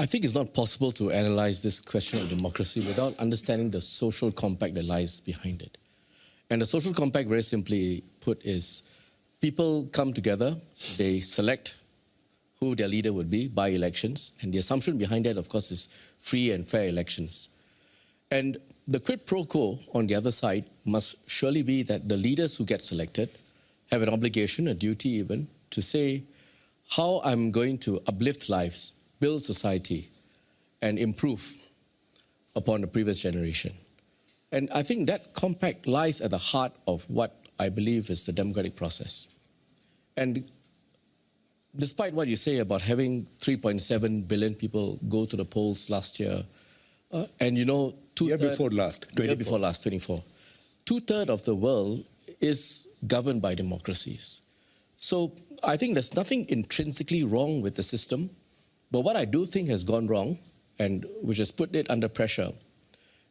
I think it's not possible to analyze this question of democracy without understanding the social compact that lies behind it. And the social compact, very simply put, is people come together, they select who their leader would be by elections, and the assumption behind that, of course, is free and fair elections. And the quid pro quo on the other side must surely be that the leaders who get selected have an obligation, a duty even, to say how I'm going to uplift lives, build society, and improve upon the previous generation. And I think that compact lies at the heart of what I believe is the democratic process. And despite what you say about having 3.7 billion people go to the polls last year, and you know, year before last, 24. Two-thirds of the world is governed by democracies. So I think there's nothing intrinsically wrong with the system, but what I do think has gone wrong, and which has put it under pressure,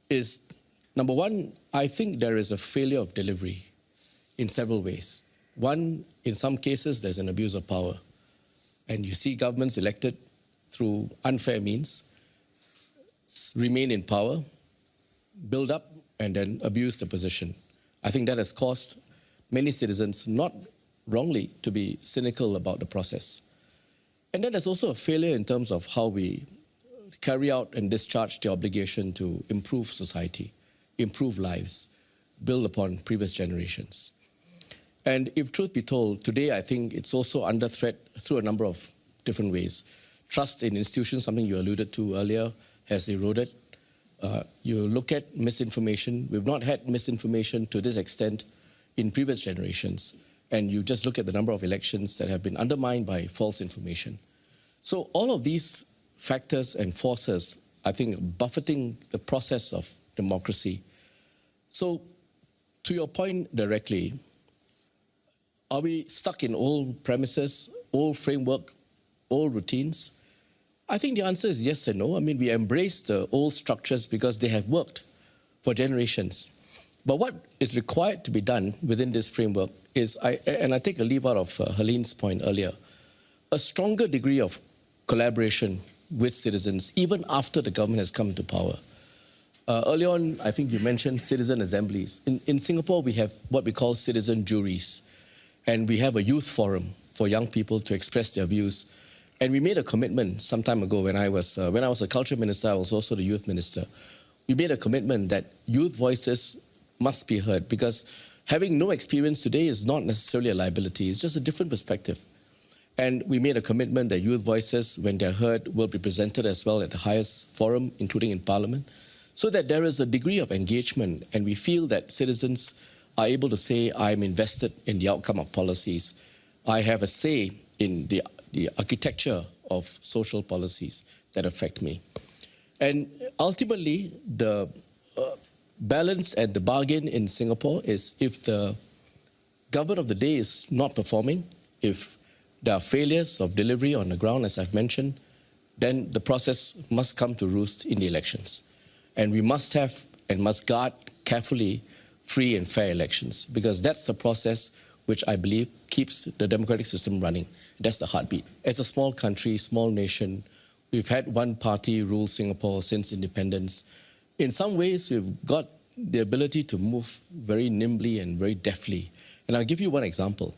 is, number one, I think there is a failure of delivery in several ways. One, in some cases, there's an abuse of power. And you see governments elected through unfair means remain in power, build up, and then abuse the position. I think that has caused many citizens, not wrongly, to be cynical about the process. And then there's also a failure in terms of how we carry out and discharge the obligation to improve society, improve lives, build upon previous generations. And if truth be told, today I think it's also under threat through a number of different ways. Trust in institutions, something you alluded to earlier, has eroded. You look at misinformation. We've not had misinformation to this extent in previous generations. And you just look at the number of elections that have been undermined by false information. So all of these factors and forces, I think, buffeting the process of democracy. So to your point directly, are we stuck in old premises, old framework, old routines? I think the answer is yes and no. I mean, we embrace the old structures because they have worked for generations. But what is required to be done within this framework is, and I take a leave out of Helene's point earlier, a stronger degree of collaboration with citizens, even after the government has come to power. Early on, I think you mentioned citizen assemblies. In Singapore, we have what we call citizen juries. And we have a youth forum for young people to express their views. And we made a commitment some time ago when I was a culture minister, I was also the youth minister. We made a commitment that youth voices must be heard, because having no experience today is not necessarily a liability. It's just a different perspective. And we made a commitment that youth voices, when they're heard, will be presented as well at the highest forum, including in Parliament, so that there is a degree of engagement and we feel that citizens are able to say, I'm invested in the outcome of policies. I have a say in the architecture of social policies that affect me. And ultimately, the balance and the bargain in Singapore is, if the government of the day is not performing, if there are failures of delivery on the ground, as I've mentioned, then the process must come to roost in the elections. And we must have and must guard carefully free and fair elections, because that's the process which I believe keeps the democratic system running. That's the heartbeat. As a small country, small nation, we've had one party rule Singapore since independence. In some ways, we've got the ability to move very nimbly and very deftly. And I'll give you one example.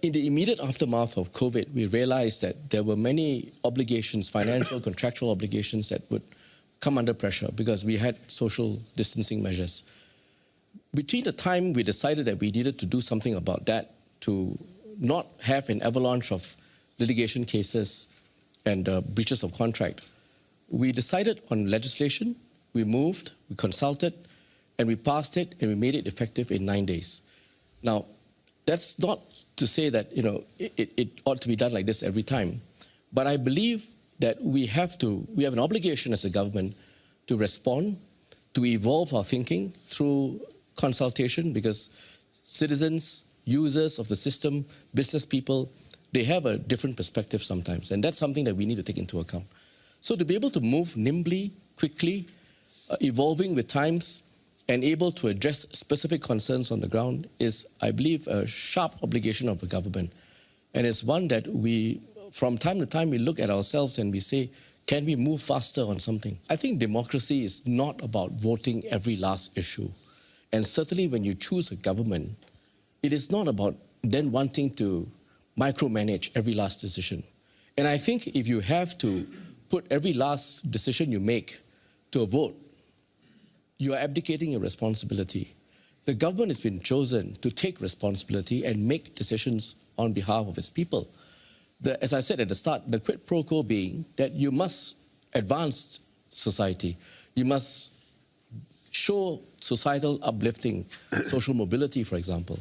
In the immediate aftermath of COVID, we realized that there were many obligations, financial, contractual obligations, that would come under pressure because we had social distancing measures. Between the time we decided that we needed to do something about that, to not have an avalanche of litigation cases and breaches of contract, we decided on legislation, we moved, we consulted, and we passed it, and we made it effective in 9 days. Now, that's not to say that it ought to be done like this every time, but I believe that we have an obligation as a government to respond, to evolve our thinking through consultation, because citizens, users of the system, business people, they have a different perspective sometimes, and that's something that we need to take into account. So to be able to move nimbly, quickly, evolving with times, and able to address specific concerns on the ground is, I believe, a sharp obligation of the government. And it's one that we, from time to time, we look at ourselves and we say, Can we move faster on something? I think democracy is not about voting every last issue. And certainly when you choose a government, it is not about then wanting to micromanage every last decision. And I think if you have to put every last decision you make to a vote, you are abdicating your responsibility. The government has been chosen to take responsibility and make decisions on behalf of its people. As I said at the start, the quid pro quo being that you must advance society. You must show societal uplifting, social mobility, for example.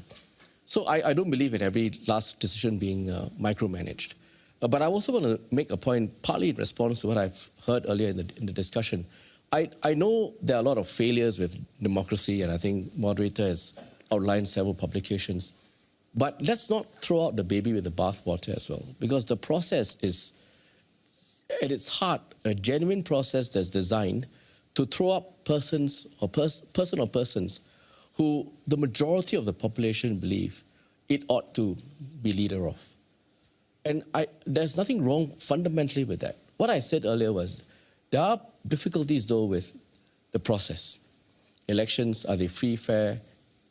So I don't believe in every last decision being micromanaged. But I also want to make a point, partly in response to what I've heard earlier in the discussion. I know there are a lot of failures with democracy, and I think moderator has outlined several publications. But let's not throw out the baby with the bathwater as well, because the process is, at its heart, a genuine process that's designed to throw up persons or persons who the majority of the population believe it ought to be leader of. And there's nothing wrong fundamentally with that. What I said earlier was, there are difficulties though with the process. Elections, are they free, fair,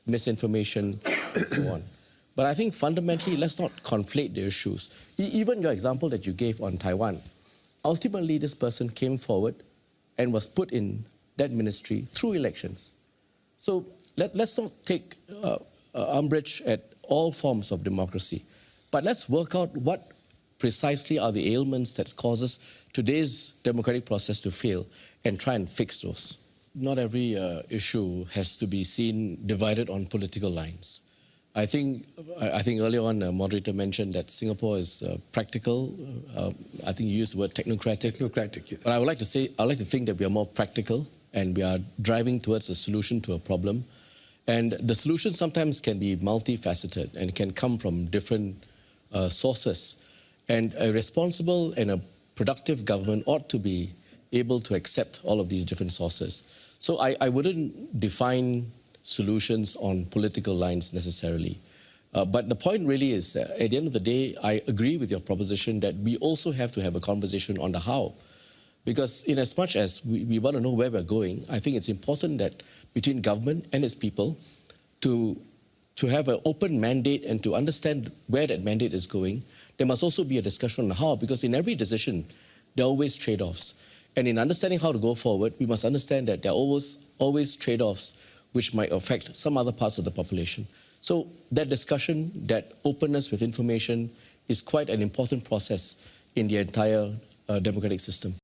misinformation, and so on. But I think fundamentally, let's not conflate the issues. Even your example that you gave on Taiwan, ultimately this person came forward and was put in that ministry through elections. So let's not take umbrage at all forms of democracy, but let's work out what precisely are the ailments that causes today's democratic process to fail and try and fix those. Not every issue has to be seen divided on political lines. I think earlier on, the moderator mentioned that Singapore is practical. I think you used the word technocratic. Technocratic, yes. But I would like to say, I like to think that we are more practical and we are driving towards a solution to a problem. And the solution sometimes can be multifaceted and can come from different sources. And a responsible and a productive government ought to be able to accept all of these different sources. So I wouldn't define solutions on political lines necessarily. But the point really is, at the end of the day, I agree with your proposition that we also have to have a conversation on the how. Because in as much as we want to know where we're going, I think it's important that between government and its people to have an open mandate and to understand where that mandate is going, there must also be a discussion on the how, because in every decision, there are always trade-offs. And in understanding how to go forward, we must understand that there are always trade-offs which might affect some other parts of the population. So that discussion, that openness with information is quite an important process in the entire democratic system.